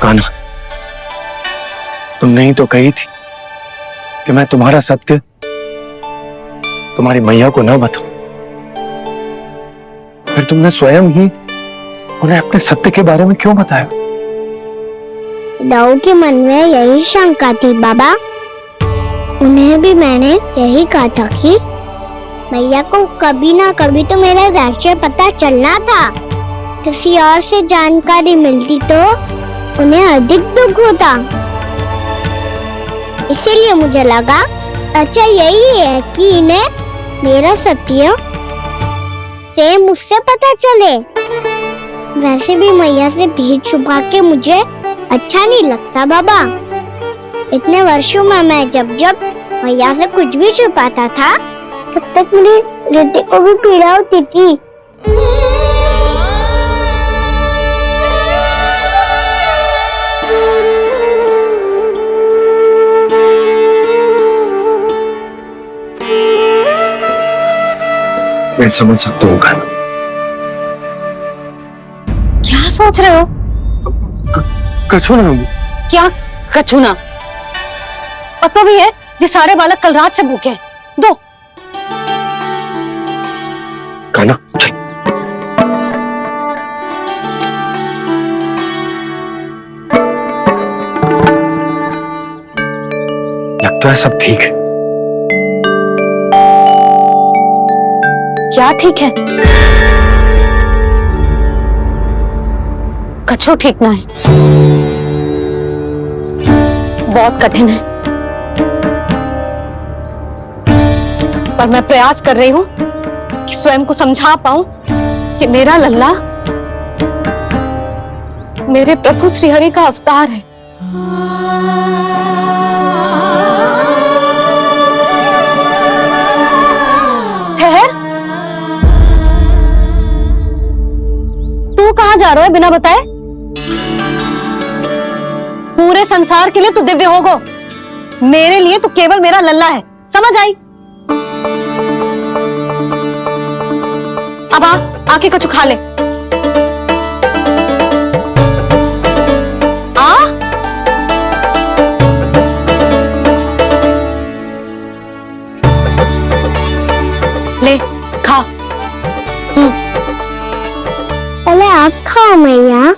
कान्हा, तुमने ही तो कही थी कि मैं तुम्हारा सत्य तुम्हारी मैया को न बताऊं। फिर तुमने स्वयं ही उन्हें अपने सत्य के बारे में क्यों बताया? दाऊ के मन में यही शंका थी बाबा। उन्हें भी मैंने यही कहा था कि मैया को कभी ना कभी तो मेरा रहस्य पता चलना था। किसी और से जानकारी मिलती तो उन्हें अधिक दुख होता। इसीलिए मुझे लगा अच्छा यही है कि इन्हें मेरा सत्य से मुझसे पता चले। वैसे भी मैया से भीड़ छुपा के मुझे अच्छा नहीं लगता बाबा। इतने वर्षों में मैं जब जब मैया से कुछ भी छुपाता था तब तक मेरे हृदय को भी पीड़ा होती थी। मैं समझ सकता हूँ कान्हा। क्या सोच रहे हो? कछु ना। क्या कछु ना? पता भी है ये सारे बालक कल रात से भूखे हैं। दो। कान्हा चल। लगता है सब ठीक है। क्या ठीक है? कछु ठीक ना है। बहुत कठिन है, पर मैं प्रयास कर रही हूं कि स्वयं को समझा पाऊं कि मेरा लल्ला मेरे प्रभु श्रीहरि का अवतार है। ठहर, तू कहां जा रहा है बिना बताए? पूरे संसार के लिए तू दिव्य होगो, मेरे लिए तू केवल मेरा लल्ला है। समझ आई? अब आके कुछ खा ले। आ ले खा। पहले आप खाओ मैया।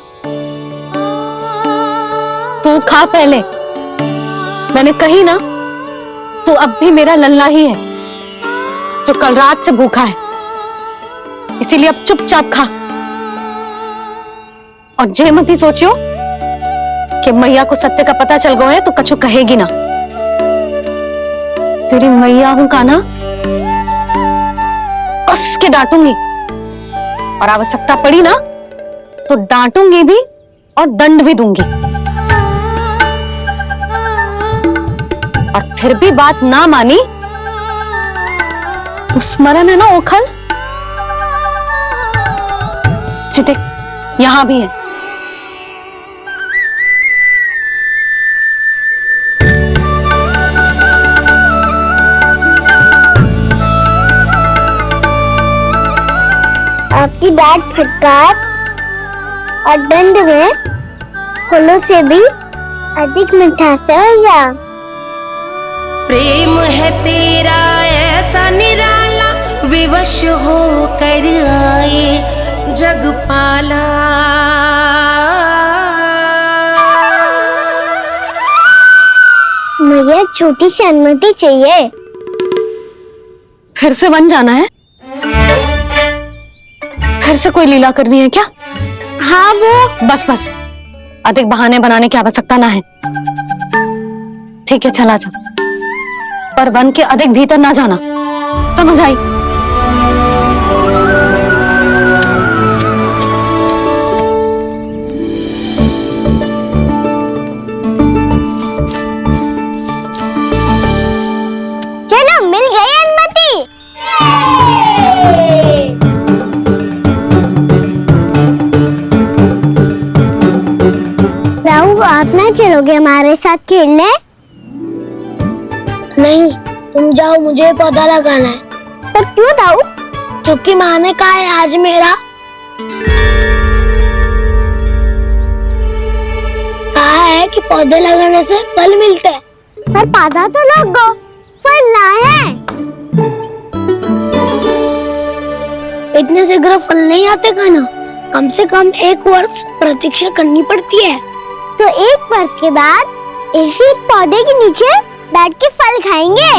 तू खा पहले। मैंने कही ना, तू अब भी मेरा लल्ला ही है जो कल रात से भूखा है। इसीलिए अब चुपचाप खा। और जे मत ही सोचियो कि मैया को सत्य का पता चल गया है तो कछु कहेगी ना। तेरी मैया हूं कान्हा, कस के डांटूंगी और आवश्यकता पड़ी ना तो डांटूंगी भी और दंड भी दूंगी। और फिर भी बात ना मानी तो स्मरण है ना ओखल? देख, यहां भी है। आपकी डांट फटकार और दंड में फूलों से भी अधिक मिठास है भैया। प्रेम है तेरा ऐसा निराला, विवश हो कर आए जगपाला। मुझे छोटी सी अनुमति चाहिए। फिर से वन जाना है? फिर से कोई लीला करनी है क्या? हाँ वो बस बस, अधिक बहाने बनाने की आवश्यकता ना है। ठीक है चला जा, पर वन के अधिक भीतर ना जाना। समझ आई? चलो मिल गई अनुमति। राहु आप ना चलोगे हमारे साथ खेलने? नहीं, तुम जाओ, मुझे पौधा लगाना है। पर क्यों दाऊ? क्योंकि माँ ने कहा है आज मेरा पौधे लगाने से फल मिलते हैं। पर पौधा तो लगो, फल ना है। इतने शीघ्र फल नहीं आते खाना, कम से कम 1 वर्ष प्रतीक्षा करनी पड़ती है। तो 1 वर्ष के बाद इसी पौधे के नीचे बैठ के फल खाएंगे।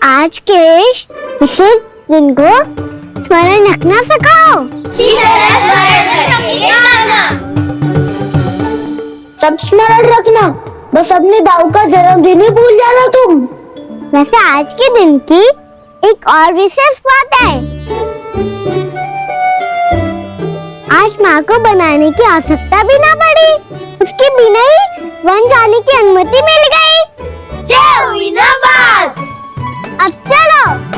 आज के विशेष दिन को स्मरण रखना सिखाओ। सब स्मरण रखना, बस अपने दाऊ का जन्मदिन ही भूल जाना तुम। वैसे आज के दिन की एक और विशेष बात है। आज माँ को बनाने की आवश्यकता भी ना पड़ी, उसके बिना ही वन जाने की अनुमति मिल गई। जय हुई ना बात। अब चलो।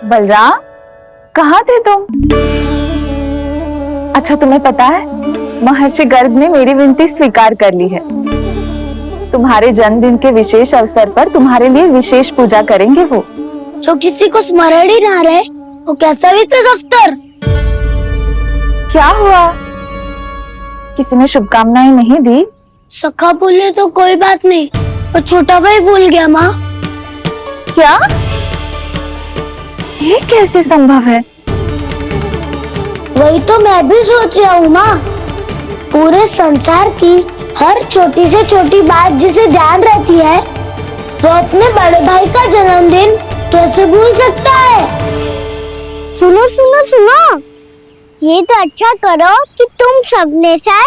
बलराम, कहाँ थे तुम? अच्छा, तुम्हें पता है महर्षि गर्ग ने मेरी विनती स्वीकार कर ली है। तुम्हारे जन्मदिन के विशेष अवसर पर तुम्हारे लिए विशेष पूजा करेंगे वो। जो किसी को स्मरण ही ना रहे, वो कैसा विशेष अवसर? क्या हुआ? किसी ने शुभकामनाएं नहीं दी? सखा बोले तो कोई बात नहीं, और छोटा भाई भूल गया माँ। क्या? ये कैसे संभव है? वही तो मैं भी सोच रहा हूँ माँ। पूरे संसार की हर छोटी से छोटी बात जिसे ध्यान रहती है, वो अपने बड़े भाई का जन्मदिन कैसे भूल सकता है? सुनो सुनो सुनो, ये तो अच्छा करो कि तुम सबने से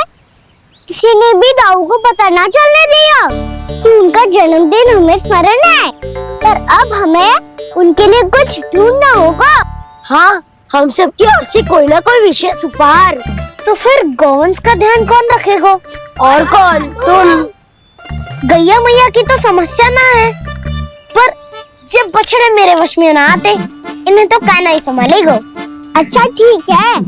किसी ने भी दाऊ को पता ना चलने दिया कि उनका जन्मदिन हमें स्मरण है। पर अब हमें उनके लिए कुछ ढूंढना होगा। हाँ, हम सबकी ओर से कोई ना कोई विशेष उपहार। तो फिर गौवंश का ध्यान कौन रखेगा? और कौन? तुम। गैया मैया की तो समस्या ना है, पर जब बछड़े मेरे वश में ना आते, इन्हें तो कान्हा ही संभालेगा। अच्छा ठीक है,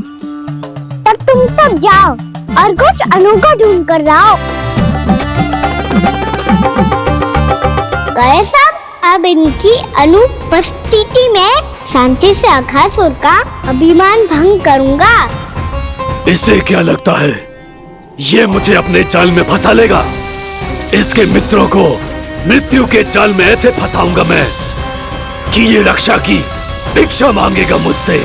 तब तुम सब जाओ और कुछ अनोखा ढूंढ कर लाओ। गए सब। अब इनकी अनुपस्थिति में शांति से अघासुर का अभिमान भंग करूंगा। इसे क्या लगता है ये मुझे अपने जाल में फंसा लेगा? इसके मित्रों को मृत्यु के जाल में ऐसे फंसाऊंगा मैं कि ये रक्षा की भिक्षा मांगेगा मुझसे।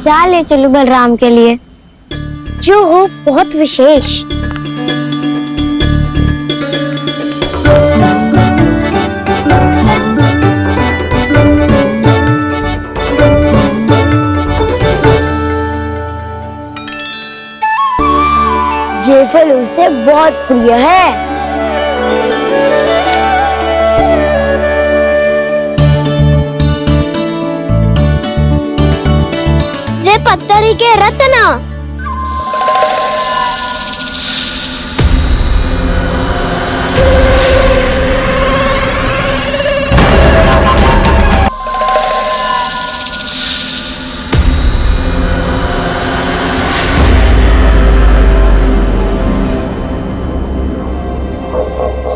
क्या ले चलूं बलराम के लिए, जो हो बहुत विशेष। ये फल उसे बहुत प्रिय है। पत्थरी के रत्न।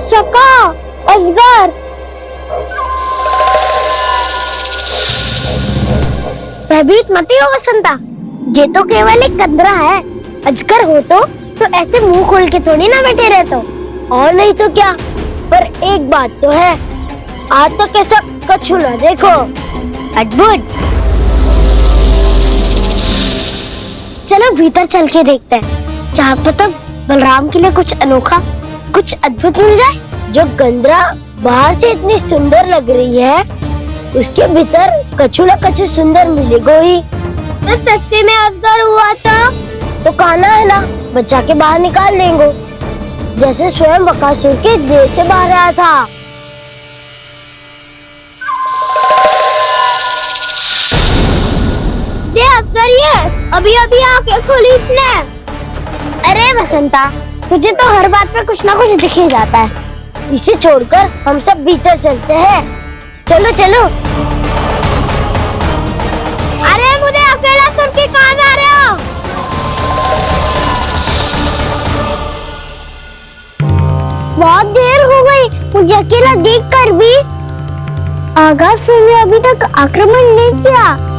सका, अजगर। भयभीत मत हो वसंता, ये तो केवल एक कंदरा है। अजगर हो तो ऐसे मुंह खोल के थोड़ी ना बैठे रहते हो। और नहीं तो क्या, पर एक बात तो है, आज तक ऐसा कछु ना देखो। अद्भुत। चलो भीतर चल के देखते हैं, क्या पता बलराम के लिए कुछ अनोखा, कुछ अद्भुत मिल जाए। जो गंदरा बाहर से इतनी सुंदर लग रही है, उसके भीतर कछु ना कछु सुंदर मिलेगा ही। तो सस्ते में अजगर हुआ तो काना है ना, बच्चा के बाहर निकाल देंगे, जैसे स्वयं बकासुर के देह से बाहर आया था। ये अजगर ये अभी अभी आके खोली इसने। अरे बसंता, तुझे तो हर बात पे कुछ ना कुछ दिख ही जाता है। इसे छोड़कर हम सब भीतर चलते हैं। चलो चलो। अरे मुझे अकेला सुन के कहाँ जा रहे हो? बहुत देर हो गई मुझे अकेला देखकर भी। आगासुर ने अभी तक आक्रमण नहीं किया।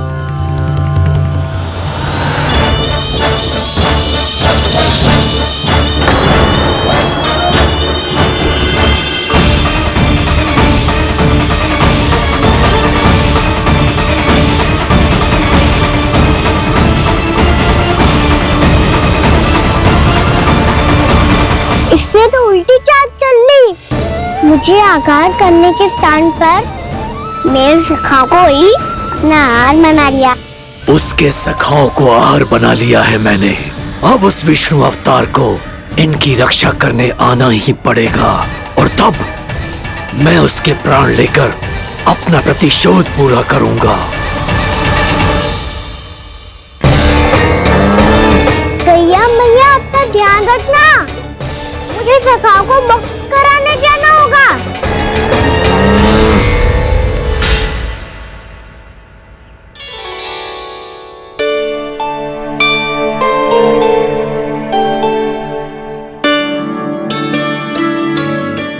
इसने तो उल्टी चाल चल ली। मुझे आघात करने के स्थान पर मेरे सखा को ही अपना आहार बना लिया। उसके सखाओं को आहार बना लिया है मैंने। अब उस विष्णु अवतार को इनकी रक्षा करने आना ही पड़ेगा, और तब मैं उसके प्राण लेकर अपना प्रतिशोध पूरा करूंगा। गैया मैया, अपना ध्यान रखना। मुझे सखा को मुक्त कराने जाना होगा।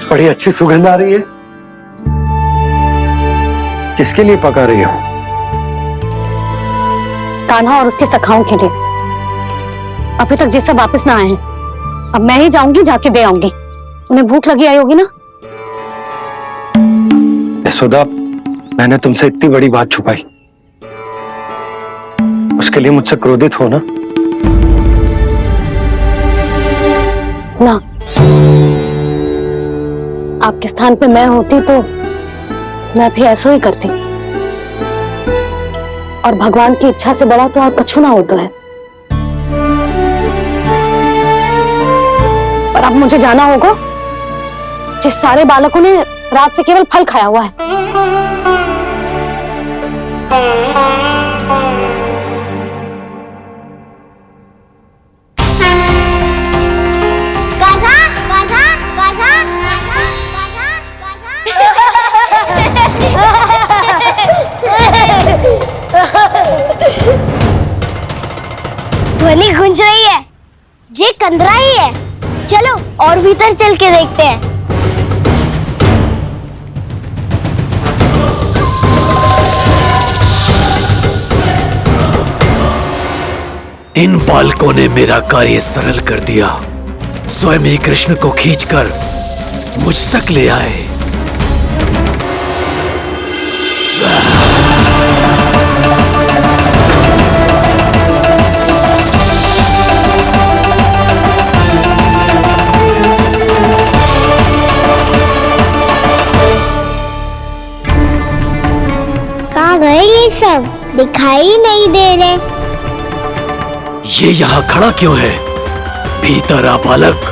बड़ी अच्छी सुगंध आ रही है। किसके लिए पका रही हो? कान्हा और उसके सखाओं के लिए। अभी तक जैसा वापस ना आए हैं, अब मैं ही जाऊंगी, जाके दे आऊंगी। उन्हें भूख लगी आई होगी ना। यशोदा, मैंने तुमसे इतनी बड़ी बात छुपाई, उसके लिए मुझसे क्रोधित हो ना? ना, आपके स्थान पे मैं होती तो मैं भी ऐसा ही करती। और भगवान की इच्छा से बड़ा तो और कछु ना होता है। पर अब मुझे जाना होगा। जिस सारे बालकों ने रात से केवल फल खाया हुआ है। कान्हा, कान्हा, कान्हा, ध्वनि गूंज रही है। ये कंदरा ही है। चलो और भीतर चल के देखते हैं। इन बालकों ने मेरा कार्य सरल कर दिया। स्वयं ही कृष्ण को खींचकर मुझ तक ले आए। कहाँ गए ये सब? दिखाई नहीं दे रहे। ये यहाँ खड़ा क्यों है? भीतर आ बालक,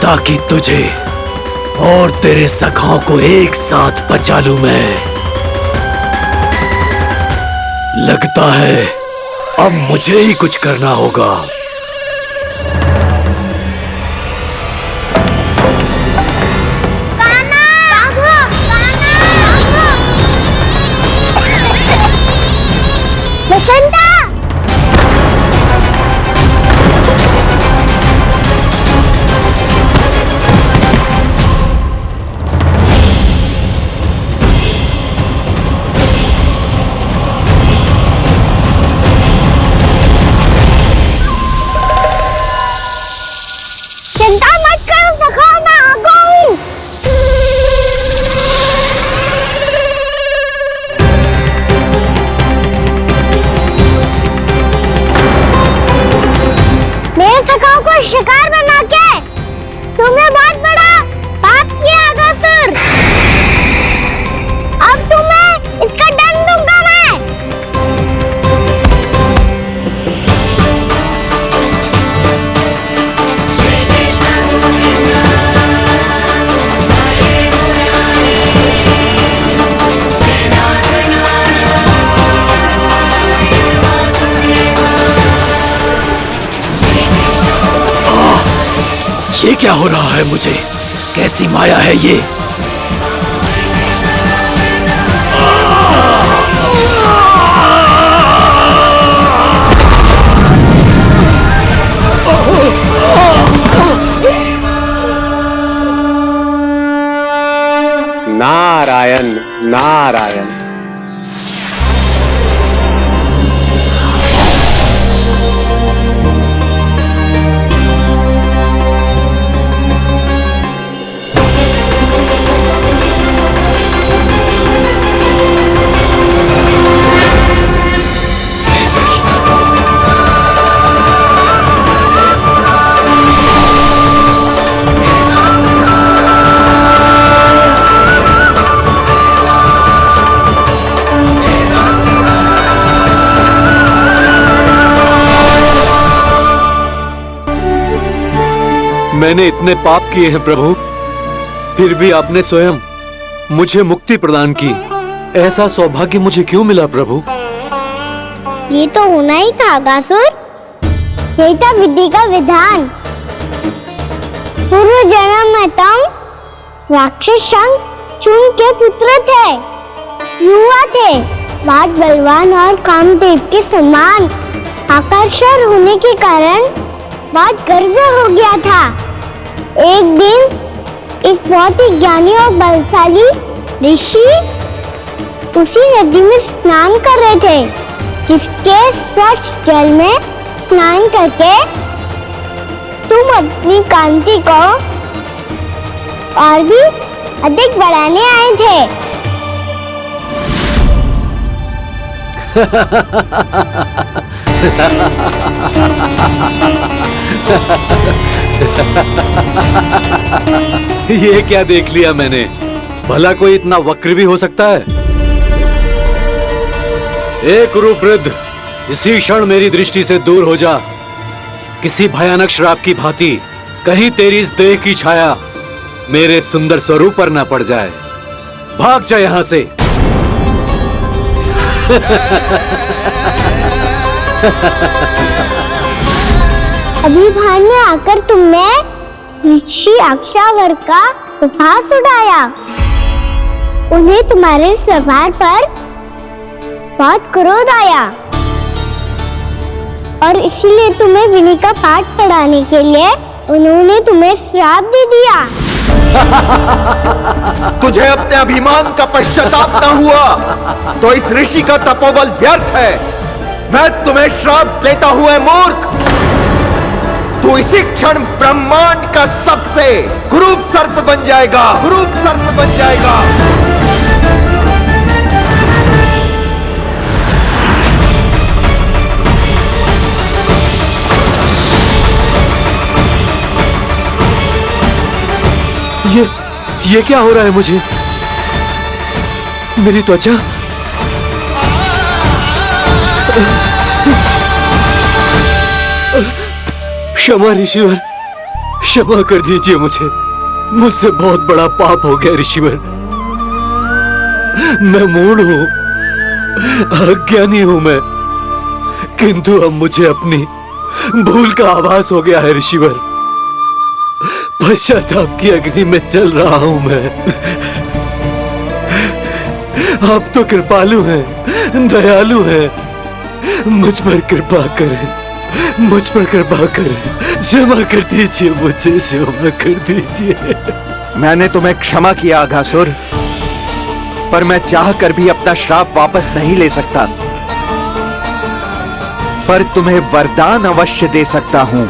ताकि तुझे और तेरे सखाओं को एक साथ बचा लूं मैं। लगता है अब मुझे ही कुछ करना होगा। बसंता! ये क्या हो रहा है मुझे? कैसी माया है ये? नारायण नारायण। मैंने इतने पाप किए हैं प्रभु, फिर भी आपने स्वयं मुझे मुक्ति प्रदान की। ऐसा सौभाग्य मुझे क्यों मिला प्रभु? ये तो होना ही था अगासुर। यही था विधि का विधान। पूर्व जन्म में तुम राक्षस शंखचूड़ के पुत्र थे, युवा थे, बहुत बलवान और कामदेव के समान आकर्षण होने के कारण बहुत गर्व हो गया था। एक दिन एक बहुत ही ज्ञानी और बलशाली ऋषि उसी नदी में स्नान कर रहे थे, जिसके स्वच्छ जल में स्नान करके तुम अपनी कांति को और भी अधिक बढ़ाने आए थे। ये क्या देख लिया मैंने? भला कोई इतना वक्र भी हो सकता है? ए कुरुवृद्ध, इसी क्षण मेरी दृष्टि से दूर हो जा। किसी भयानक श्राप की भांति कहीं तेरी इस देह की छाया मेरे सुंदर स्वरूप पर न पड़ जाए। भाग जा यहां से। अभी भान में आकर तुमने ऋषि अक्षावर का उपहास उड़ाया। उन्हें तुम्हारे स्वभाव पर बहुत क्रोध आया और इसीलिए तुम्हें विधि का पाठ पढ़ाने के लिए उन्होंने तुम्हें श्राप दे दिया। तुझे अपने अभिमान का पश्चाताप न हुआ तो इस ऋषि का तपोबल व्यर्थ है। मैं तुम्हें श्राप देता हुआ मूर्ख, तू इसी क्षण ब्रह्मांड का सबसे कुरूप सर्प बन जाएगा, कुरूप सर्प बन जाएगा। ये क्या हो रहा है मुझे? मेरी त्वचा क्षमा ऋषिवर, क्षमा कर दीजिए मुझे। मुझसे बहुत बड़ा पाप हो गया ऋषिवर। मैं मूढ़ हूं, अज्ञानी हूं मैं, किंतु अब मुझे अपनी भूल का आभास हो गया है ऋषिवर। पश्चाताप की अग्नि में जल रहा हूं मैं। आप तो कृपालु हैं, दयालु हैं, मुझ पर कृपा करें, मुझ पर कृपा करें। क्षमा कर दीजिए मुझे, क्षमा कर दीजिए। मैंने तुम्हें क्षमा किया अघासुर, पर मैं चाहकर भी अपना श्राप वापस नहीं ले सकता। पर तुम्हें वरदान अवश्य दे सकता हूं।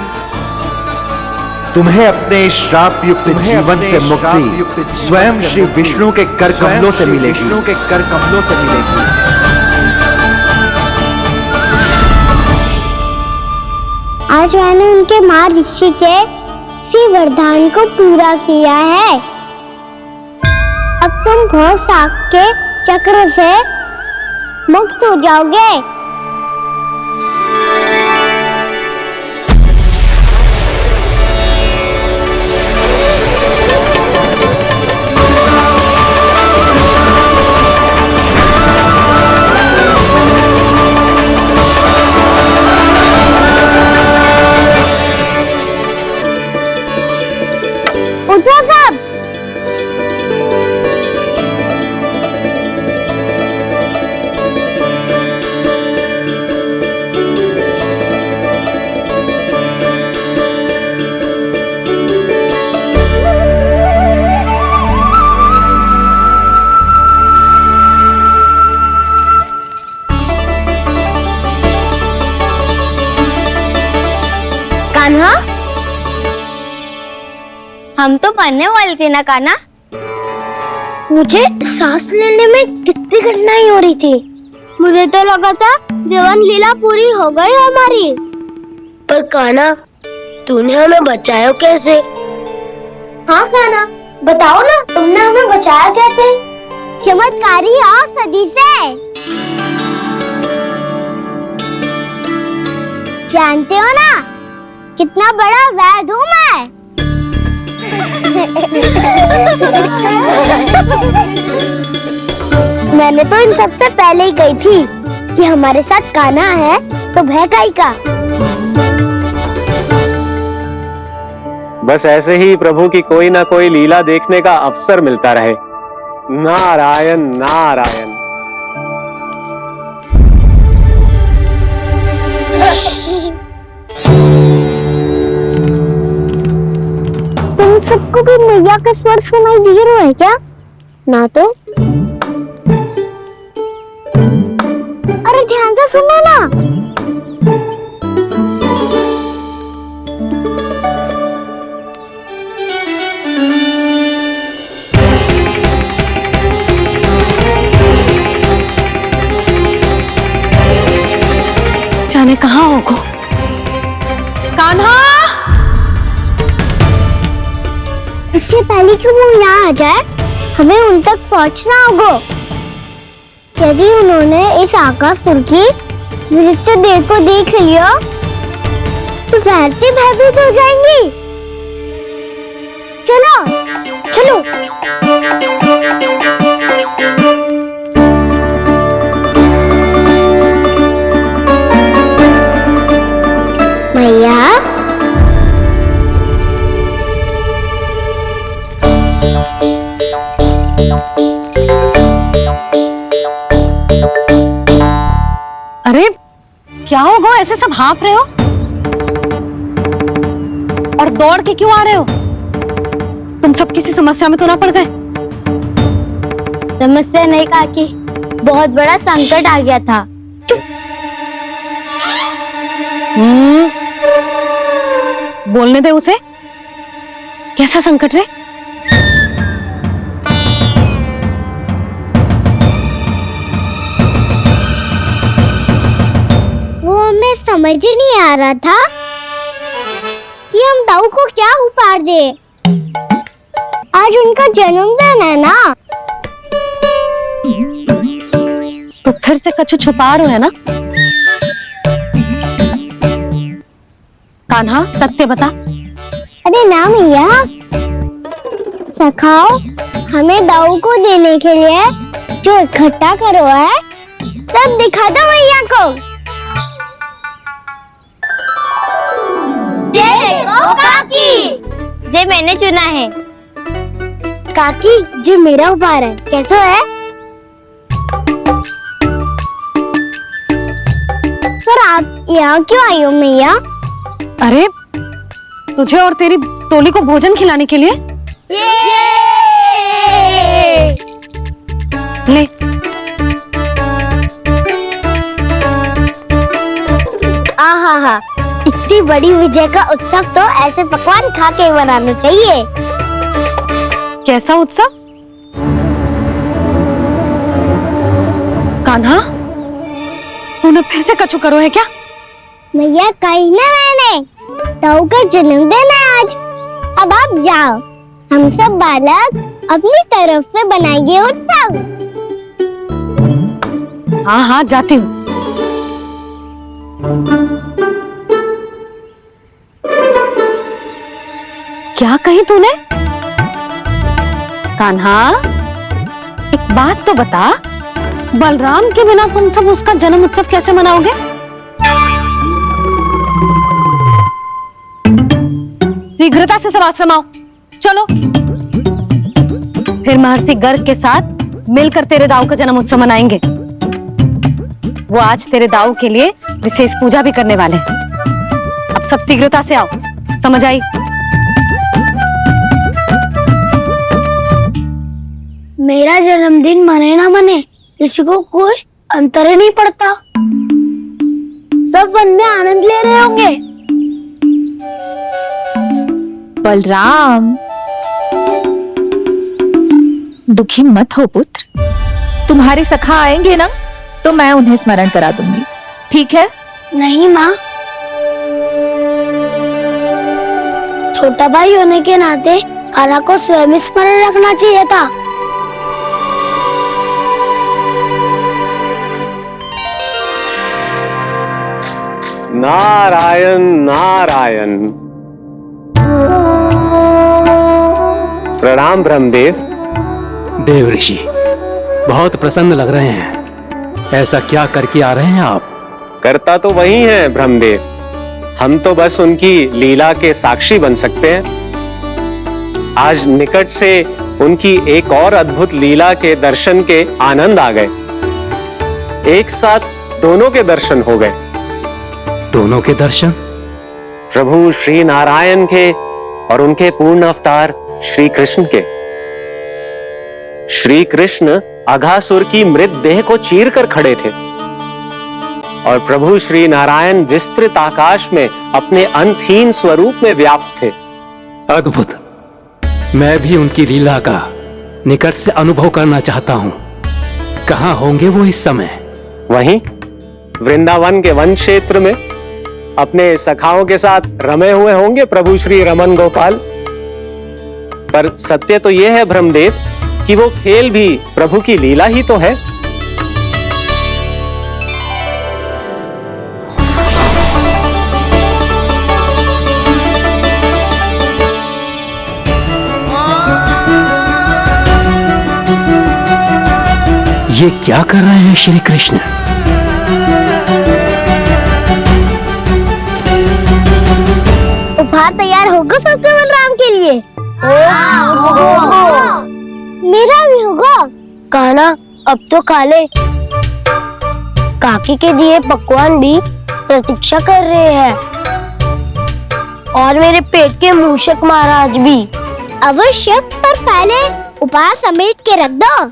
तुम्हें अपने श्राप युक्त जीवन से मुक्ति स्वयं श्री विष्णु के कर कमलों से मिलेगी, विष्णु के कर कमलों से मिलेगी। आज मैंने उनके मां ऋषि के इसी वरदान को पूरा किया है। अब तुम घोर साग के चक्र से मुक्त हो जाओगे। कान्हा, हम तो मरने वाले थे ना कान्हा। मुझे सांस लेने में कितनी कठिनाई हो रही थी। मुझे तो लगा था जीवन लीला पूरी हो गई हमारी। पर कान्हा, तूने हमें बचाया कैसे? हाँ कान्हा, बताओ ना, तुमने हमें बचाया कैसे? चमत्कारी औषधि से। जानते हो ना कितना बड़ा वैद्य हूँ मैं। मैंने तो इन सबसे पहले ही कही थी कि हमारे साथ कान्हा है तो भय काई का। बस ऐसे ही प्रभु की कोई ना कोई लीला देखने का अवसर मिलता रहे। नारायण नारायण। तुम सबको भी मैया का स्वर सुनाई दे रहा है क्या? ना तो। अरे ध्यान से सुनो ना। जाने कहाँ होगो। कान्हा, इससे पहले कि वो यहाँ आ जाए, हमें उन तक पहुँचना होगा। यदि उन्होंने इस आकाशुर की नृत्य देह को देख लिया, तो वैसे भयभीत हो जाएंगी। चलो, चलो। मैया, अरे क्या होगा, ऐसे सब हाँफ रहे हो और दौड़ के क्यों आ रहे हो? तुम सब किसी समस्या में तो ना पड़ गए? समस्या नहीं काकी, बहुत बड़ा संकट आ गया था। बोलने दे उसे। कैसा संकट रे? वो हमें समझ ही नहीं आ रहा था कि हम दाऊ को क्या उपहार दे। आज उनका जन्मदिन है ना। तो फिर से कछु छुपा रहे हो है ना? कान्हा, सत्य बता। अरे ना मैया, सखाओ, हमें दाऊ को देने के लिए जो इकट्ठा करो है, सब दिखा दो मैया को। ये देखो काकी, जे मैंने चुना है। काकी, जे मेरा उपहार है, कैसा है? पर आप यहाँ क्यों आई हो मैया? अरे तुझे और तेरी टोली को भोजन खिलाने के लिए। ले। आहा, इतनी बड़ी विजय का उत्सव तो ऐसे पकवान खा के मनाना चाहिए। कैसा उत्सव? कान्हा, तूने फिर से कछु करो है क्या? मैया, कही ना मैंने, ताऊ का जन्मदिन है आज। अब आप जाओ, हम सब बालक अपनी तरफ से बनाएंगे उत्सव। हाँ हाँ, जाती हूँ। क्या कही तूने? कान्हा, एक बात तो बता, बलराम के बिना तुम सब उसका जन्म उत्सव कैसे मनाओगे? शीघ्रता से सब आश्रम आओ, चलो। फिर महर्षि गर्ग के साथ मिलकर तेरे दाऊ का जन्म उत्सव मनाएंगे। वो आज तेरे दाऊ के लिए विशेष पूजा भी करने वाले हैं। अब सब शीघ्रता से आओ, समझ आई? मेरा जन्मदिन मने ना मने, किसी को कोई अंतर ही नहीं पड़ता। सब वन में आनंद ले रहे होंगे। बलराम, दुखी मत हो पुत्र। तुम्हारे सखा आएंगे ना तो मैं उन्हें स्मरण करा दूंगी, ठीक है? नहीं माँ, छोटा भाई होने के नाते कान्हा को स्वयं स्मरण रखना चाहिए था। नारायण नारायण। प्रणाम ब्रह्मदेव। देव ऋषि, बहुत प्रसन्न लग रहे हैं। ऐसा क्या करके आ रहे हैं आप? करता तो वही है ब्रह्मदेव, हम तो बस उनकी लीला के साक्षी बन सकते हैं। आज निकट से उनकी एक और अद्भुत लीला के दर्शन के आनंद आ गए। एक साथ दोनों के दर्शन हो गए। दोनों के दर्शन? प्रभु श्री नारायण के और उनके पूर्ण अवतार श्री कृष्ण के। श्री कृष्ण अघासुर की मृत देह को चीर कर खड़े थे और प्रभु श्री नारायण विस्तृत आकाश में अपने अंतहीन स्वरूप में व्याप्त थे। अद्भुत। मैं भी उनकी लीला का निकट से अनुभव करना चाहता हूं। कहां होंगे वो इस समय? वहीं वृंदावन के वन क्षेत्र में अपने सखाओं के साथ रमे हुए होंगे प्रभु श्री रमन गोपाल। पर सत्य तो यह है ब्रह्मदेव कि वो खेल भी प्रभु की लीला ही तो है। ये क्या कर रहे हैं श्री कृष्ण? उपहार तैयार होगा सबके बलराम के लिए? मेरा भी होगा। कान्हा अब तो खा ले। काकी के दिए पकवान भी प्रतीक्षा कर रहे हैं और मेरे पेट के मूषक महाराज भी। अवश्य, पर पहले उपहार समेट के रख दो।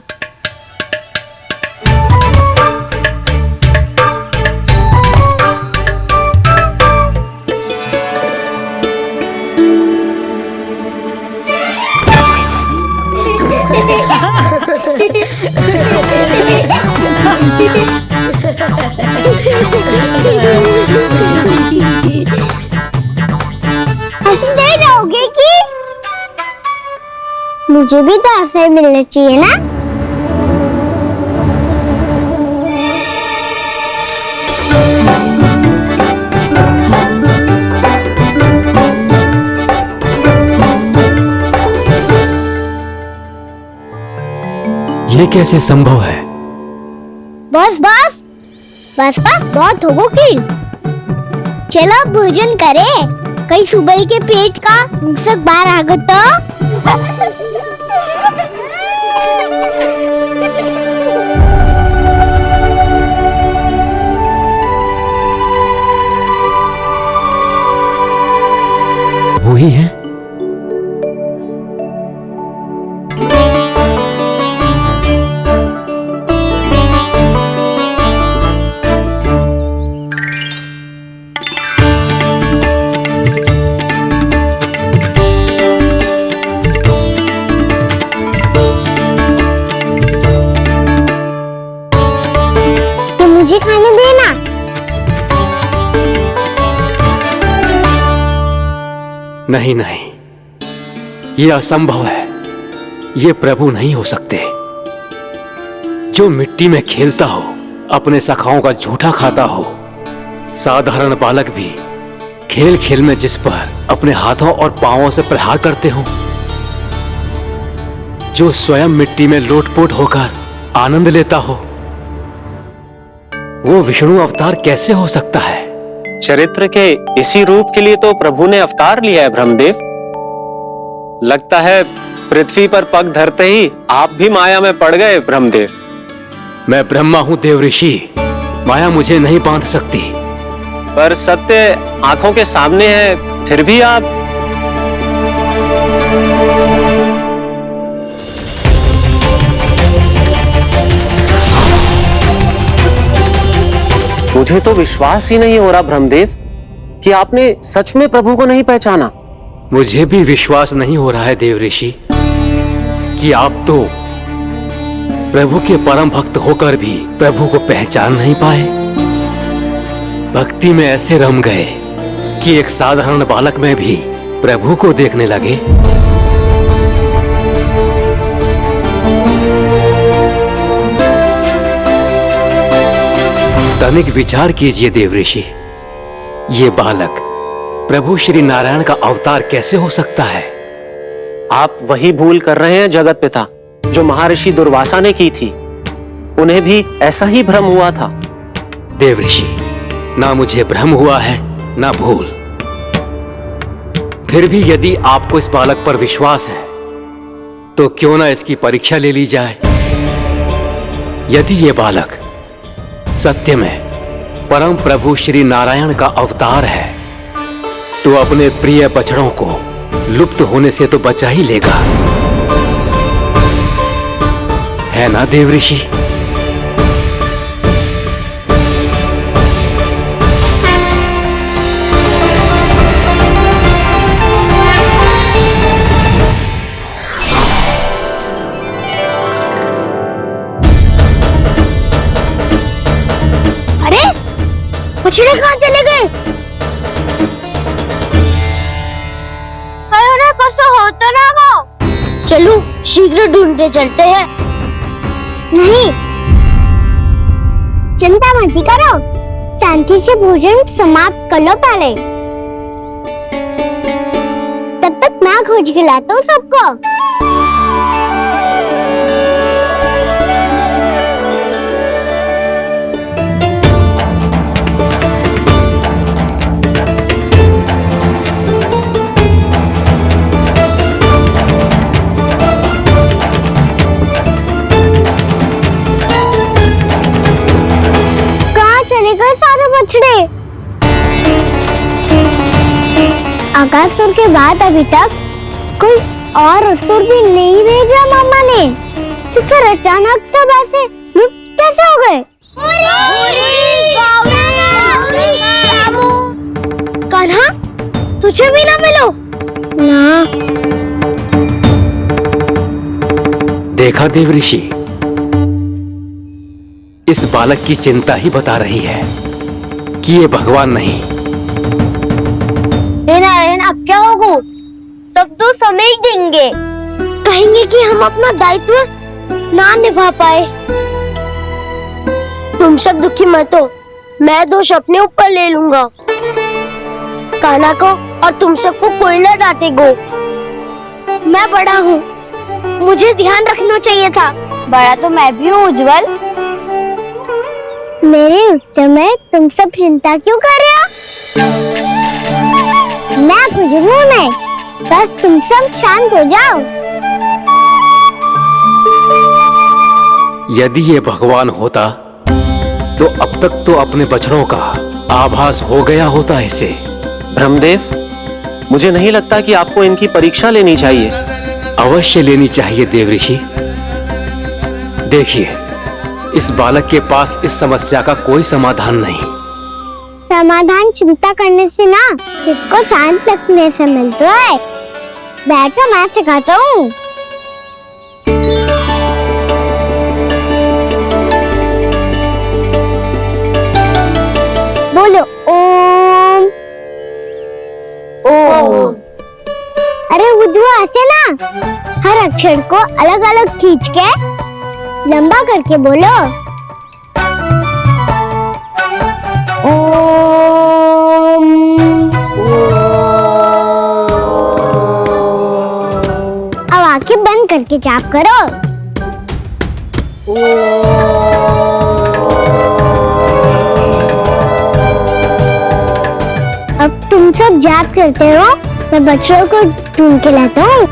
हंसते रहोगे कि? मुझे भी तो ऐसे मिलना चाहिए ना। ये कैसे संभव है? बस बस बस बस, बहुत होगो कि। चलो भोजन करे, कहीं सुबह के पेट का मूषक बाहर आ गया तो। वो ही है। मुझे खाने देना। नहीं नहीं, ये असंभव है। ये प्रभु नहीं हो सकते। जो मिट्टी में खेलता हो, अपने सखाओं का झूठा खाता हो, साधारण बालक भी खेल खेल में जिस पर अपने हाथों और पांवों से प्रहार करते हो, जो स्वयं मिट्टी में लोटपोट होकर आनंद लेता हो, वो विष्णु अवतार कैसे हो सकता है? चरित्र के इसी रूप के लिए तो प्रभु ने अवतार लिया है ब्रह्मदेव। लगता है पृथ्वी पर पग धरते ही आप भी माया में पड़ गए ब्रह्मदेव। मैं ब्रह्मा हूं देव ऋषि, माया मुझे नहीं बांध सकती। पर सत्य आंखों के सामने है, फिर भी आप। मुझे तो विश्वास ही नहीं हो रहा ब्रह्मदेव कि आपने सच में प्रभु को नहीं पहचाना। मुझे भी विश्वास नहीं हो रहा है देव ऋषि कि आप तो प्रभु के परम भक्त होकर भी प्रभु को पहचान नहीं पाए। भक्ति में ऐसे रम गए कि एक साधारण बालक में भी प्रभु को देखने लगे। तनिक विचार कीजिए देव ऋषि, ये बालक प्रभु श्री नारायण का अवतार कैसे हो सकता है? आप वही भूल कर रहे हैं जगत पिता जो महर्षि दुर्वासा ने की थी। उन्हें भी ऐसा ही भ्रम हुआ था। देव ऋषि, ना मुझे भ्रम हुआ है ना भूल। फिर भी यदि आपको इस बालक पर विश्वास है तो क्यों ना इसकी परीक्षा ले ली जाए। यदि ये बालक सत्य में परम प्रभु श्री नारायण का अवतार है तो अपने प्रिय बछड़ों को लुप्त होने से तो बचा ही लेगा, है ना देव ऋषि? अरे बछड़े कहाँ चले गए? कसो हो तो ना वो। चलो शीघ्र ढूंढते चलते हैं। नहीं, चिंता मत करो, शांति से भोजन समाप्त कर लो पहले। तब तक मैं खोज के लाता हूँ सबको। बछड़े आकासुर के बाद अभी तक कोई और असुर भी नहीं भेजा मामा ने, तो फिर अचानक सब ऐसे लुप्त कैसे हो गए? कान्हा, तुझे भी ना मिलो ना। देखा देव ऋषि, इस बालक की चिंता ही बता रही है कि ये भगवान नहीं। नारायण, अब क्या होगा? सब तो समझ देंगे, कहेंगे कि हम अपना दायित्व ना निभा पाए। तुम सब दुखी मत हो, मैं दोष अपने ऊपर ले लूंगा। कान्हा को और तुम सबको कोई ना डांटेगा। मैं बड़ा हूँ, मुझे ध्यान रखना चाहिए था। बड़ा तो मैं भी हूँ उज्जवल। मेरे उत्तर में तुम सब चिंता क्यों कर रहे हो? मैं कुछ हूँ नहीं, बस तुम सब शांत हो जाओ। यदि ये भगवान होता तो अब तक तो अपने बछड़ों का आभास हो गया होता इसे। ब्रह्मदेव, मुझे नहीं लगता कि आपको इनकी परीक्षा लेनी चाहिए। अवश्य लेनी चाहिए देव ऋषि। देखिए, इस बालक के पास इस समस्या का कोई समाधान नहीं। समाधान चिंता करने से ना, चित्त को शांत रखने से मिलता है। बैठो, मैं सिखाता हूँ। बोलो ओम। ओम। अरे उद्धव, ऐसे ना हर अक्षर को अलग अलग खींच के लंबा करके बोलो। ओम। अब आंखें बंद करके जाप करो। अब तुम सब जाप करते हो, मैं बच्चों को ढूंढ के लाता हूँ।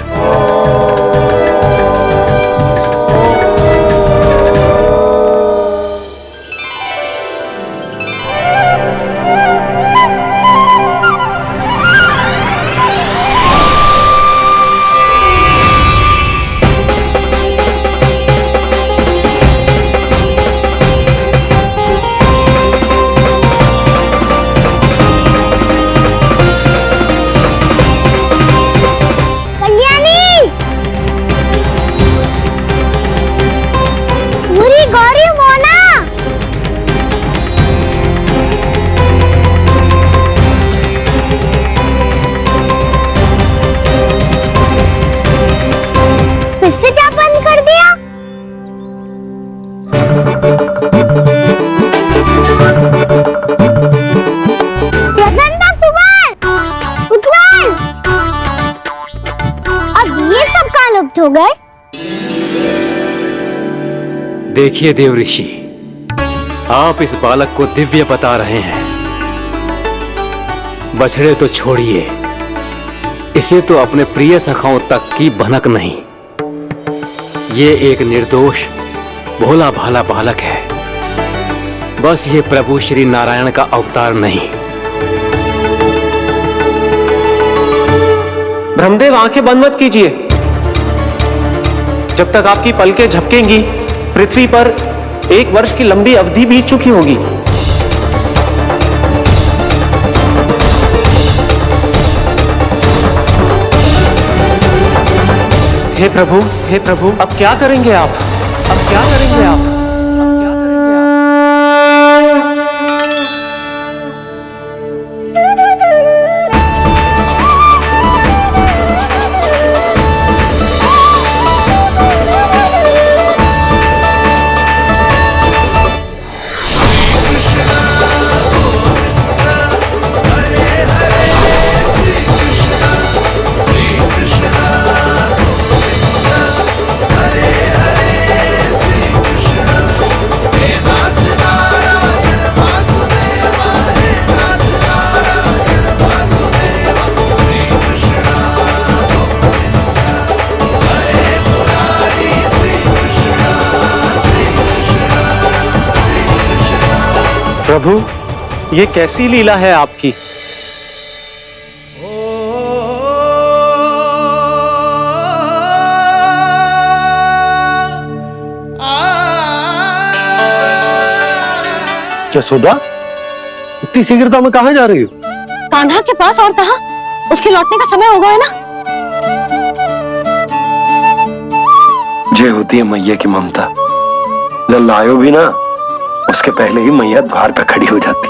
देखिए देव ऋषि, आप इस बालक को दिव्य बता रहे हैं। बछड़े तो छोड़िए, इसे तो अपने प्रिय सखाओं तक की भनक नहीं। ये एक निर्दोष भोला भाला बालक है, बस ये प्रभु श्री नारायण का अवतार नहीं। ब्रह्मदेव, आंखें बंद मत कीजिए। जब तक आपकी पलकें झपकेंगी, पृथ्वी पर 1 वर्ष की लंबी अवधि बीत चुकी होगी। हे प्रभु, अब क्या करेंगे आप? अब क्या करेंगे आप? प्रभु, ये कैसी लीला है आपकी? यशोदा, इतनी शीघ्रता में कहाँ जा रही हो? कान्हा के पास, और कहाँ? उसके लौटने का समय हो गया है ना। जय होती है मैया की ममता। लल्लायो भी ना, उसके पहले ही मैया द्वार पे खड़ी हो जाती।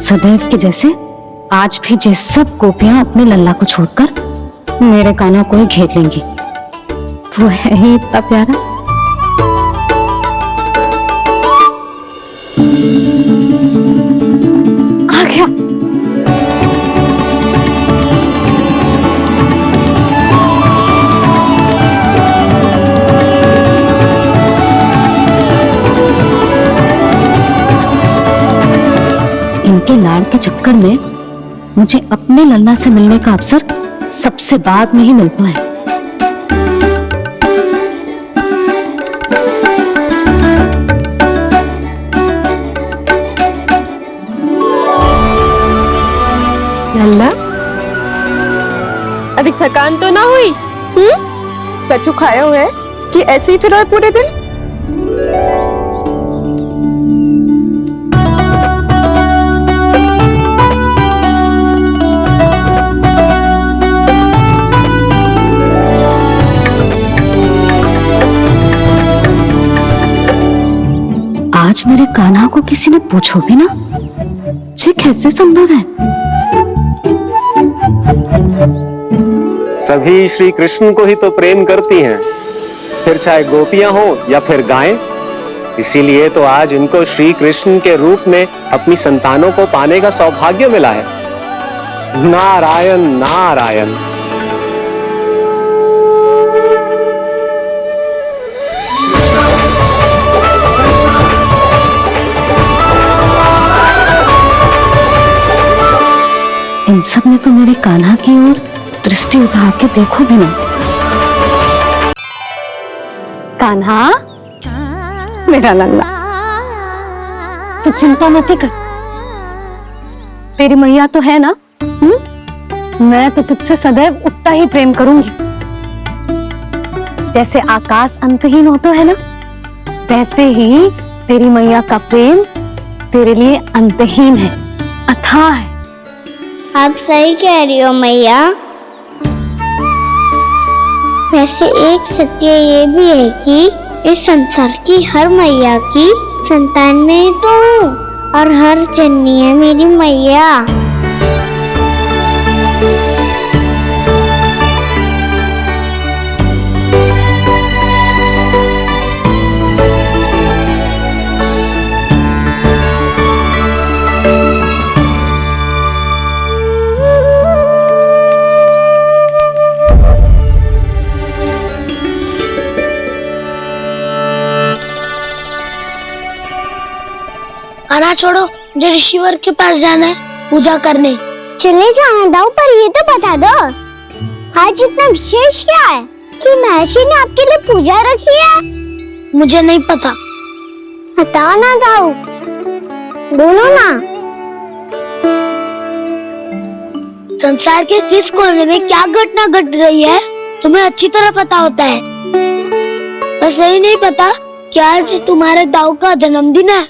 सदैव के जैसे आज भी ये सब गोपियां अपने लल्ला को छोड़कर मेरे कान्हा को ही घेर लेंगी। वो है ही इतना प्यारा। आ गया। इनके लाड़ के चक्कर में मुझे अपने लल्ला से मिलने का अवसर सबसे बाद में ही मिलता है। लल्ला, अभी थकान तो ना हुई? कछु खाया हुआ है कि ऐसे ही फिर पूरे दिन? आज मेरे कान्हा को किसी ने पूछो भी ना, ये कैसे संभव है? सभी श्री कृष्ण को ही तो प्रेम करती हैं, फिर चाहे गोपियां हो या फिर गायें। इसीलिए तो आज इनको श्री कृष्ण के रूप में अपनी संतानों को पाने का सौभाग्य मिला है। नारायण नारायण। इन सब ने तो मेरे कान्हा की ओर दृष्टि उठा के देखो भी ना। कान्हा, मेरा लल्ला, तू चिंता मत कर। तेरी मैया तो है ना? मैं तो तुझसे सदैव उतना ही प्रेम करूंगी। जैसे आकाश अंतहीन होता है ना, वैसे ही तेरी मैया का प्रेम तेरे लिए अंतहीन है, अथाह है। आप सही कह रही हो मैया। वैसे एक सत्य ये भी है कि इस संसार की हर मैया की संतान में तो हूँ, और हर जननी है मेरी मैया। कान्हा छोड़ो, मुझे ऋषिवर के पास जाना है पूजा करने। चले जाना दाऊ, पर ये तो बता दो आज इतना विशेष क्या है कि महर्षि ने आपके लिए पूजा रखी है? मुझे नहीं पता। बताओ ना दाऊ, बोलो ना। संसार के किस कोने में क्या घटना घट रही है तुम्हें अच्छी तरह पता होता है। बस यही नहीं पता कि आज तुम्हारे दाऊ का जन्मदिन है।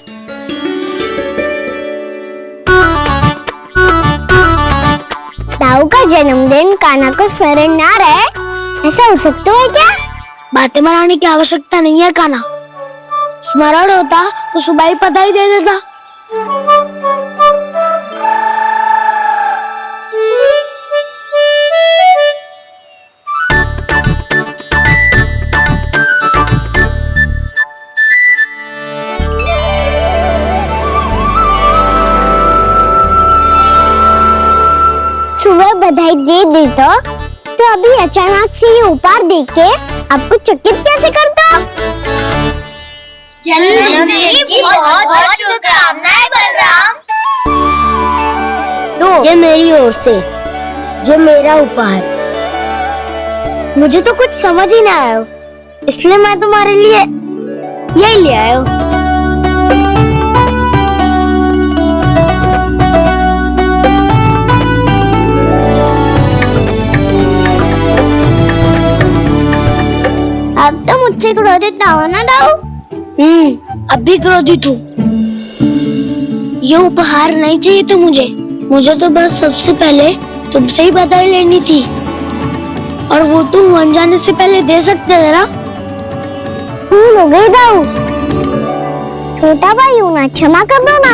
दाऊ का जन्मदिन कान्हा को स्मरण ना रहे, ऐसा हो सकता है क्या? बातें बनाने की आवश्यकता नहीं है कान्हा, स्मरण होता तो सुबह ही पता ही दे देता। सुबह बधाई दे दी तो अभी अचानक से ये उपहार देख के आपको चकित कैसे करता? जन्मदिन की बहुत शुभकामनाएं बलराम। तो ये मेरी ओर से जो मेरा उपहार। मुझे तो कुछ समझ ही ना आया, इसलिए मैं तुम्हारे लिए यही ले आया हूँ। अब तो मुझसे क्रोधित ना होना दाऊ। अब भी क्रोधित हूँ। ये उपहार नहीं चाहिए था मुझे तो बस सबसे पहले तुमसे ही बधाई लेनी थी, और वो तुम बन जाने से पहले दे सकते थे ना। भूल हो गई दाऊ, छोटा भाई हूँ ना, क्षमा कर दो ना।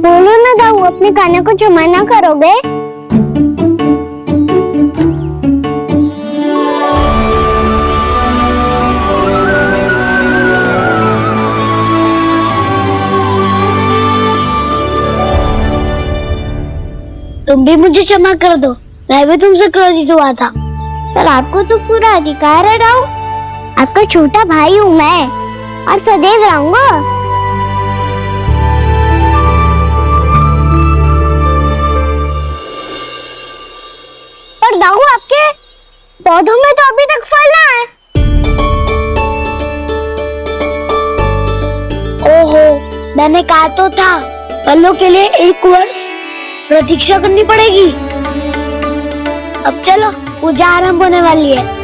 बोलो ना दाऊ, अपने कान्हा को क्षमा ना करोगे? तुम भी मुझे क्षमा कर दो, मैं भी तुमसे क्रोधित हुआ था। पर आपको तो पूरा अधिकार है दाऊ, आपका छोटा भाई हूँ मैं और सदैव रहूंगा। पर दाऊ आपके पौधों में तो अभी तक फल ना है। ओहो, मैंने कहा तो था फलों के लिए 1 वर्ष प्रतीक्षा करनी पड़ेगी। अब चलो, पूजा आरंभ होने वाली है।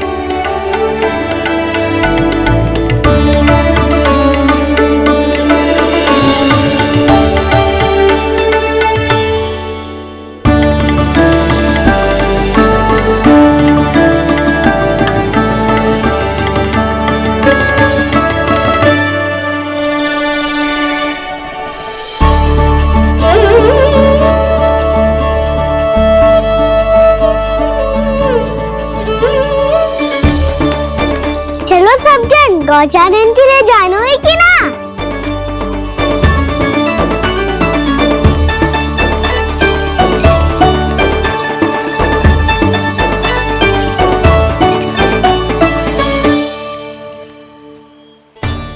चलो सब जन गौचारण के लिए जानो है कि ना?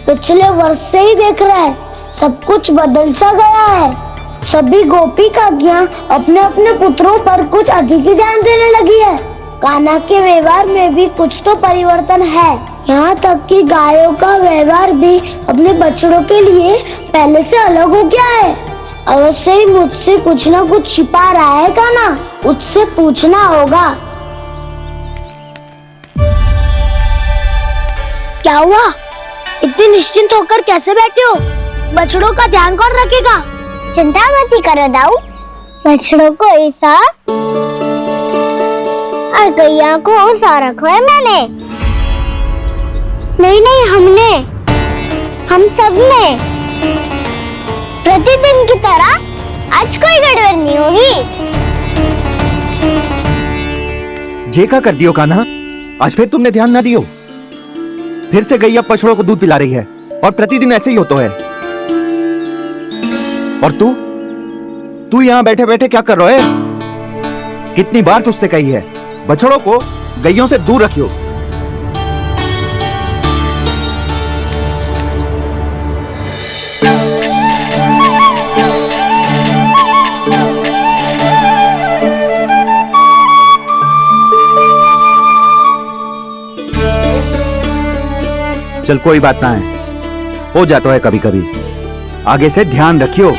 पिछले वर्ष से ही देख रहा है, सब कुछ बदल सा गया है। सभी गोपी काकियां अपने अपने पुत्रों पर कुछ अधिक ही ध्यान देने लगी है। कान्हा के व्यवहार में भी कुछ तो परिवर्तन है। यहाँ तक कि गायों का व्यवहार भी अपने बछड़ों के लिए पहले से अलग हो गया है। अवश्य ही मुझसे कुछ ना कुछ छिपा रहा है कान्हा, उससे पूछना होगा। क्या हुआ? इतनी निश्चिंत होकर कैसे बैठे हो? बछड़ों का ध्यान कौन रखेगा? चिंता मत करो दाऊ, बछड़ों को ऐसा और गैया को ऐसा रखा है मैंने। नहीं, हम सब ने प्रतिदिन की तरह आज कोई गड़बड़ नहीं होगी। जेका कर दियो कान्हा, आज फिर तुमने ध्यान ना दियो। फिर से गैया बछड़ों को दूध पिला रही है और प्रतिदिन ऐसे ही होता है। और तू यहाँ बैठे बैठे क्या कर रहा है? कितनी बार तुझसे कही है बछड़ों को गैयों से दूर रखियो। चल कोई बात ना है, हो जाता है कभी कभी। आगे से ध्यान रखियो।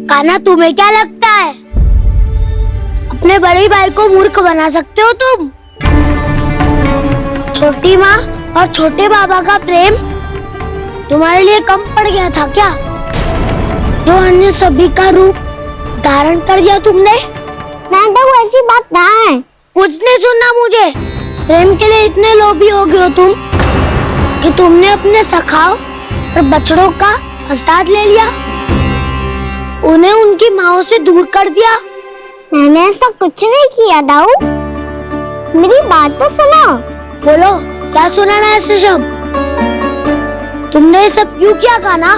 कान्हा, तुम्हें क्या लगता है अपने बड़े भाई को मूर्ख बना सकते हो तुम? छोटी माँ और छोटे बाबा का प्रेम तुम्हारे लिए कम पड़ गया था क्या, जो अन्य सभी का रूप धारण कर दिया तुमने? नाटक ऐसी बात ना है, कुछ नहीं सुनना मुझे। प्रेम के लिए इतने लोभी हो गए हो तुम कि तुमने अपने सखाओ और बछड़ों का हस्ताक्षर ले लिया, उन्हें उनकी माँओं से दूर कर दिया। मैंने ऐसा कुछ नहीं किया दाऊ, मेरी बात तो सुनो। बोलो, क्या सुनाना है ऐसे शब्द? तुमने ये सब क्यों किया कान्हा?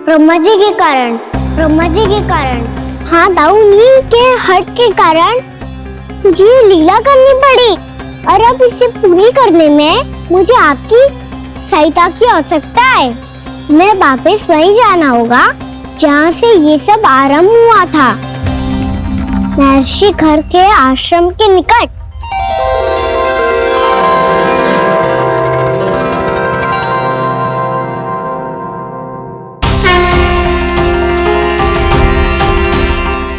ब्रह्मा जी के कारण, ब्रह्मा जी के कारण। हाँ दाऊ, नील के हट के कारण मुझे ये लीला करनी पड़ी, और अब इसे पूरी करने में मुझे आपकी सहायता की आवश्यकता है। मैं वापस वहीं जाना होगा जहाँ से ये सब आरंभ हुआ था, महर्षि घर के आश्रम के निकट।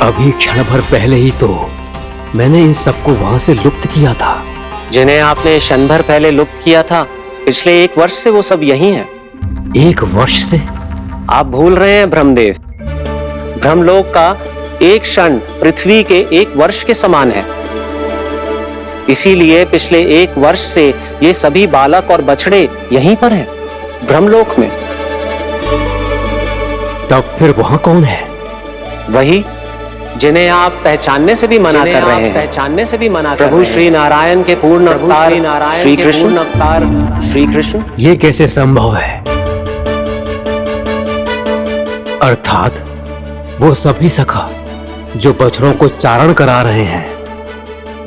अभी क्षण भर पहले ही तो मैंने इन सबको वहां से लुप्त किया था। जिन्हें आपने क्षण भर पहले लुप्त किया था, पिछले 1 वर्ष से वो सब यही हैं। 1 वर्ष से? आप भूल रहे हैं ब्रह्मदेव, ब्रह्मलोक का एक क्षण पृथ्वी के 1 वर्ष के समान है। इसीलिए पिछले 1 वर्ष से ये सभी बालक और बछड़े यहीं पर हैं, ब्रह्मलोक में। तब फिर वहां कौन है? वही जिन्हें आप पहचानने से भी मना कर रहे हैं, पहचानने से भी मना प्रभु श्री नारायण के पूर्ण अवतार श्री कृष्ण, अवतार श्री कृष्ण। ये कैसे संभव है? अर्थात वो सभी सखा जो बछड़ों को चारण करा रहे हैं,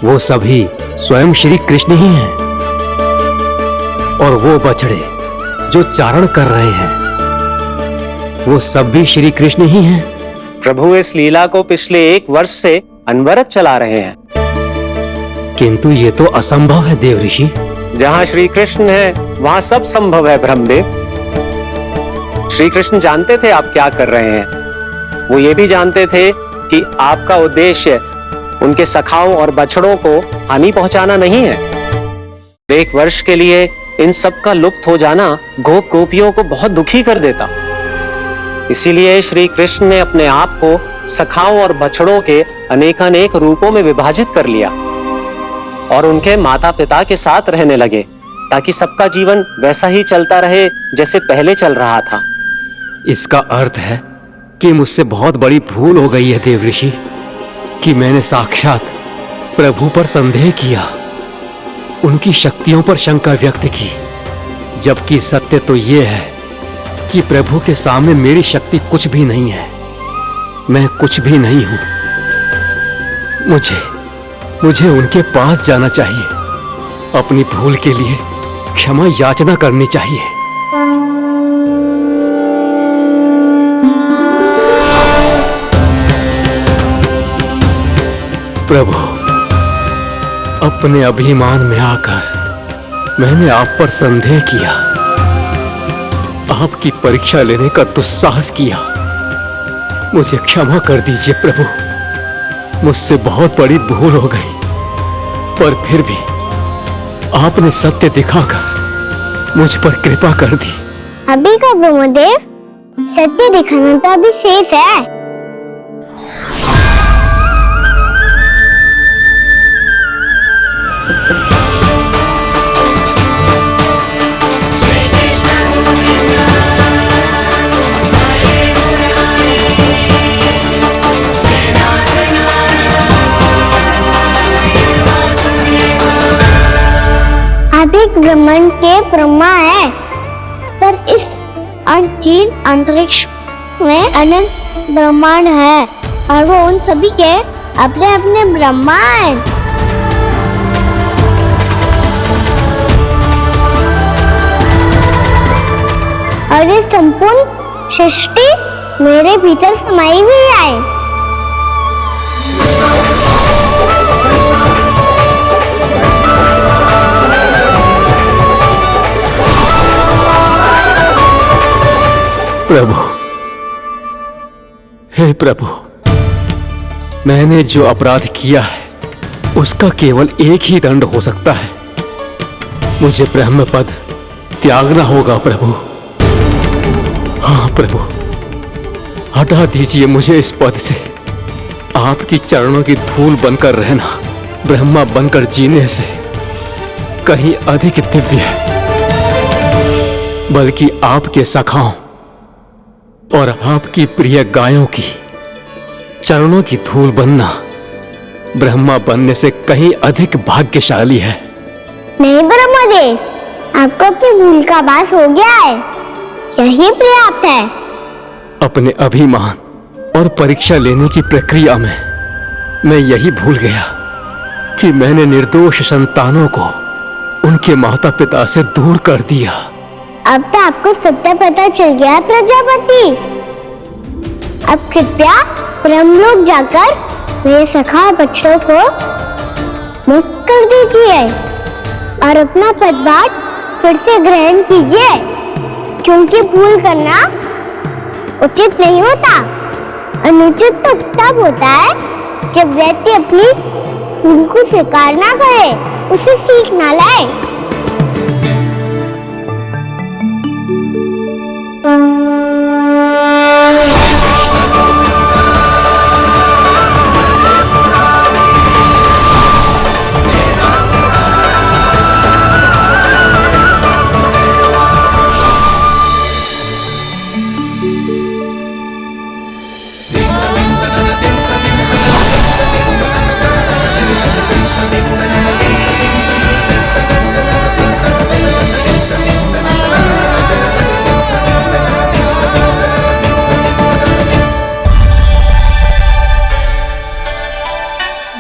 वो सभी स्वयं श्री कृष्ण ही हैं, और वो बछड़े जो चारण कर रहे हैं, वो सब भी श्री कृष्ण ही हैं। प्रभु इस लीला को पिछले 1 वर्ष से अनवरत चला रहे हैं। किंतु ये तो असंभव है देव ऋषि। जहाँ श्री कृष्ण है वहाँ सब संभव है ब्रह्मदेव। श्री कृष्ण जानते थे आप क्या कर रहे हैं, वो ये भी जानते थे कि आपका उद्देश्य उनके सखाओं और बछड़ों को हानि पहुंचाना नहीं है। 1 वर्ष के लिए इन सब का लुप्त हो जाना गोप गोपियों को बहुत दुखी कर देता। इसीलिए श्री कृष्ण ने अपने आप को सखाओं और बछड़ों के अनेकानेक रूपों में विभाजित कर लिया और उनके माता पिता के साथ रहने लगे, ताकि सबका जीवन वैसा ही चलता रहे जैसे पहले चल रहा था। इसका अर्थ है कि मुझसे बहुत बड़ी भूल हो गई है देव ऋषि, कि मैंने साक्षात प्रभु पर संदेह किया, उनकी शक्तियों पर शंका व्यक्त की, जबकि सत्य तो ये है कि प्रभु के सामने मेरी शक्ति कुछ भी नहीं है, मैं कुछ भी नहीं हूं। मुझे उनके पास जाना चाहिए, अपनी भूल के लिए क्षमा याचना करनी चाहिए। प्रभु, अपने अभिमान में आकर मैंने आप पर संदेह किया, आपकी परीक्षा लेने का दुस्साहस किया। मुझे क्षमा कर दीजिए प्रभु, मुझसे बहुत बड़ी भूल हो गई, पर फिर भी आपने सत्य दिखाकर मुझ पर कृपा कर दी। अभी का ब्रह्मदेव, सत्य दिखाना तो अभी शेष है। आप एक ब्रह्मांड के ब्रह्मा है, पर इस अनंत अंतरिक्ष में अनंत ब्रह्मांड है, और वो उन सभी के अपने अपने ब्रह्मा हैं। और ये संपूर्ण सृष्टि मेरे भीतर समाई हुई है। प्रभु, हे प्रभु, मैंने जो अपराध किया है उसका केवल एक ही दंड हो सकता है। मुझे ब्रह्म पद त्यागना होगा प्रभु। हाँ प्रभु, हटा दीजिए मुझे इस पद से। आपकी चरणों की धूल बनकर रहना ब्रह्मा बनकर जीने से कहीं अधिक दिव्य है। बल्कि आपके सखाओं और आपकी प्रिय गायों की चरणों की धूल बनना ब्रह्मा बनने से कहीं अधिक भाग्यशाली है। नहीं ब्रह्मदेव, आपको अपनी भूल का आभास हो गया है, यही पर्याप्त है। अपने अभिमान और परीक्षा लेने की प्रक्रिया में मैं यही भूल गया कि मैंने निर्दोष संतानों को उनके माता पिता से दूर कर दिया। अब तो आपको सत्य पता चल गया है प्रजापति। अब कृपया ब्रह्मलोक जाकर मेरे सखा और बच्चों को मुक्त कर दीजिए और अपना पदभार फिर से ग्रहण कीजिए, क्योंकि भूल करना उचित नहीं होता। अनुचित तो तब होता है जब व्यक्ति अपनी भूल को स्वीकार ना करे, उसे सीख ना लाए।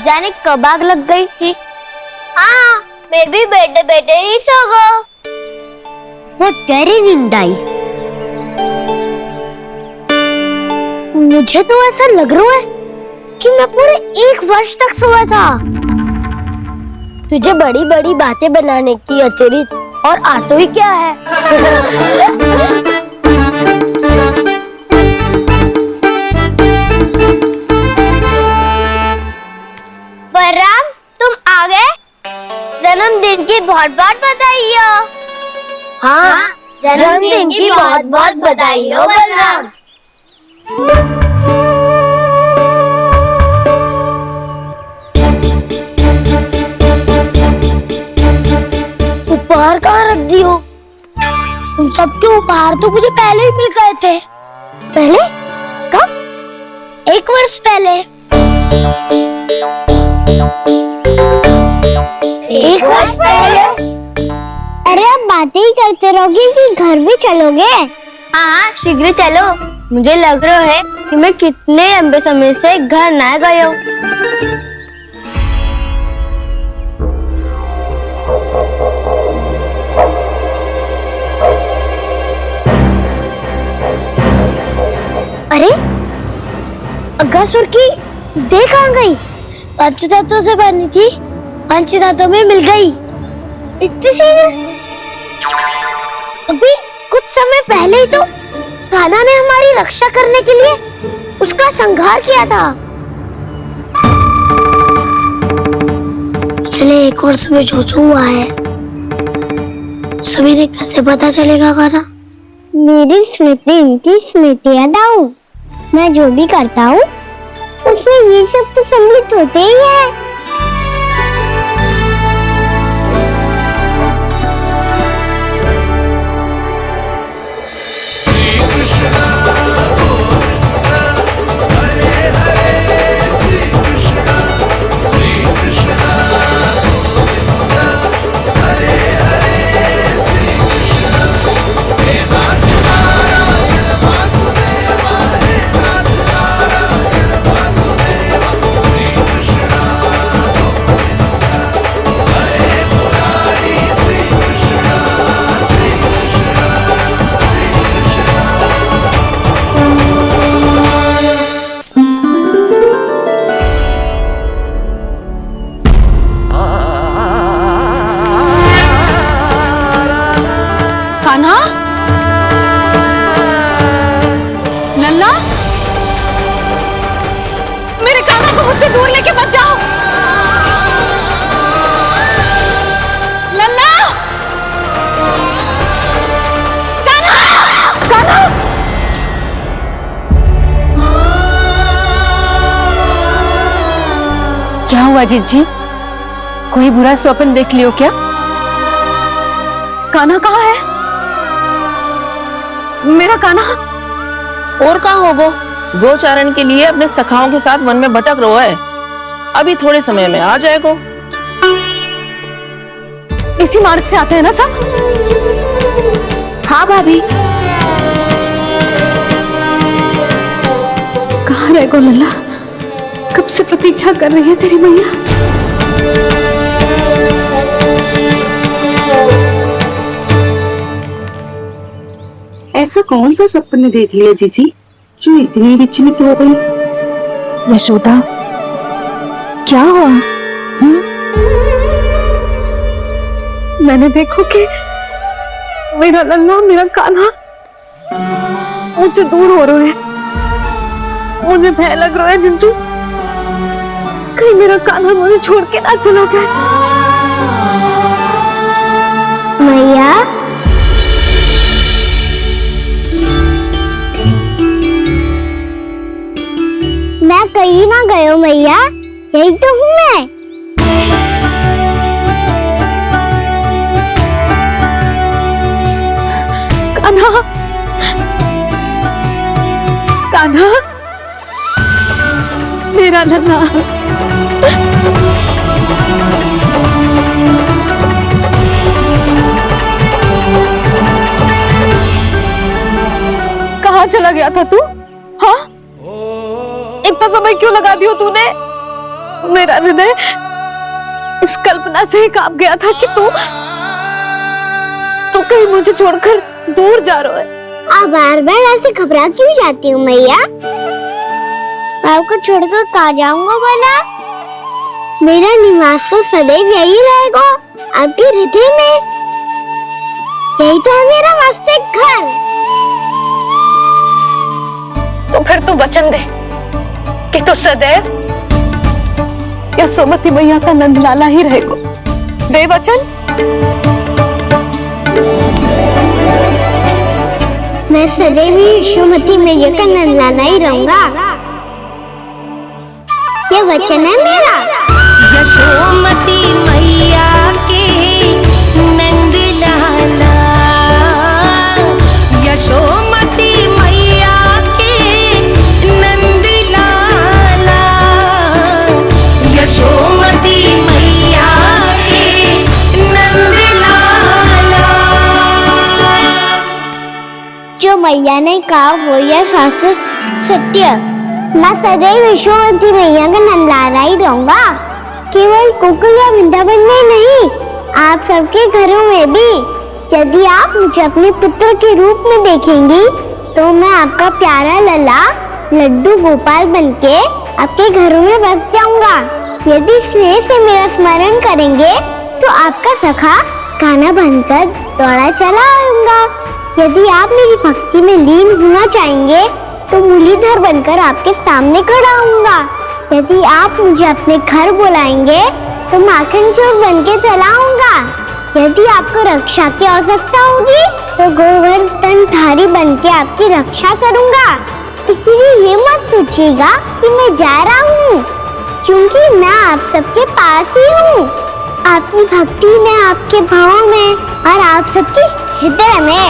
जाने कब आग लग गई थी। हाँ, मैं भी बैठे बैठे ही सो गया। वो तेरी नींद आई। मुझे तो ऐसा लग रहा है कि मैं पूरे 1 वर्ष तक सोया था। तुझे बड़ी बड़ी बातें बनाने की अतिरिक्त और आता ही क्या है? बलराम, तुम आ गए? जन्मदिन की बहुत बहुत बधाई हो। हाँ, जन्मदिन की बहुत बहुत बधाई हो बलराम। उपहार कहाँ रख दी हो? तुम सबके उपहार तो मुझे पहले ही मिल गए थे। पहले? कब? 1 वर्ष पहले। 1 वर्ष पहले? अरे अब बातें ही करते रहोगे कि घर भी चलोगे? हाँ, शीघ्र चलो। मुझे लग रहा है कि मैं कितने लंबे समय से घर ना गया हूँ। अरे अगासुर की देह कहाँ गई? पंचतत्वों से बनी थी, पंचतत्वों में मिल गई। इतनी सी अभी कुछ समय पहले ही तो कान्हा ने हमारी रक्षा करने के लिए उसका संहार किया था। पिछले 1 वर्ष में जो हुआ है सभी ने कैसे पता चलेगा कान्हा? मेरी स्मृति इनकी स्मृति याद। मैं जो भी करता हूँ उसमें ये सब तो सम्मिलित होते ही है। मुझे दूर लेके मत जाओ। लल्ला, कान्हा, कान्हा। क्या हुआ जीजी? कोई बुरा स्वप्न देख लियो क्या? कान्हा कहाँ है? मेरा कान्हा? और कहाँ हो वो? गोचारण के लिए अपने सखाओं के साथ वन में भटक रहा है। अभी थोड़े समय में आ जाएगा। इसी मार्ग से आते हैं ना सब? हाँ भाभी। कहाँ रह गो लल्ला? कब से प्रतीक्षा कर रही है तेरी मैया। ऐसा कौन सा सपने देख लिया जीजी जो इतनी विचलित हो गई? यशोदा, क्या हुआ? मैंने देखो कि मेरा लल्ला, मेरा कान्हा मुझसे दूर हो रहे हैं। मुझे भय लग रहा है जिंजू, कहीं मेरा कान्हा मुझे छोड़ के ना चला जाए। मैया, मैं कहीं ना गयो मैया, यही तो हूँ मैं। कान्हा, कान्हा, मेरा लल्ला। कहाँ चला गया था तू? हाँ, इतना समय क्यों लगा दियो तूने? मेरा हृदय इस कल्पना से ही कांप गया था कि तू कहीं मुझे छोड़कर दूर जा रहा है। आप बार बार ऐसे घबरा क्यों जाती हूँ मैया? आपको छोड़कर कहाँ जाऊंगा भला? मेरा निवास तो सदैव यही रहेगा, आपके हृदय में। यही तो है मेरा वास्तविक घर। तो फिर तू वचन दे कि तू सदैव यशोमती मैया का नंदलाला ही रहेगा। दे वचन। मैं सदैव यशोमती मैया का नंदलाला ही रहूंगा, ये वचन है मेरा। यशोमती मैया के नंद लाला, यशोमती मैया के नंद लाला, यशोमती मैया के नंद लाला। जो मैया ने कहा वो यह शाश्वत सत्य। मैं सदैव यशोमती मैया का नंदलाला ही रहूंगा, केवल गोकुल या वृंदावन में नहीं, आप सबके घरों में भी। यदि आप मुझे अपने पुत्र के रूप में देखेंगी तो मैं आपका प्यारा लल्ला लड्डू गोपाल बनके आपके घरों में बस जाऊंगा। यदि स्नेह से मेरा स्मरण करेंगे तो आपका सखा कान्हा बनकर दौड़ा चला आऊंगा। यदि आप मेरी भक्ति में लीन होना चाहेंगे तो मुरलीधर बनकर आपके सामने खड़ा होऊंगा। यदि आप मुझे अपने घर बुलाएंगे तो माखन चोर बनके चला आऊंगा। यदि आपको रक्षा की आवश्यकता होगी तो गोवर्धन धारी बनके आपकी रक्षा करूंगा। इसीलिए ये मत सोचिएगा कि मैं जा रहा हूँ, क्योंकि मैं आप सबके पास ही हूँ, आपकी भक्ति में, आपके भावों में और आप सबके हृदय में।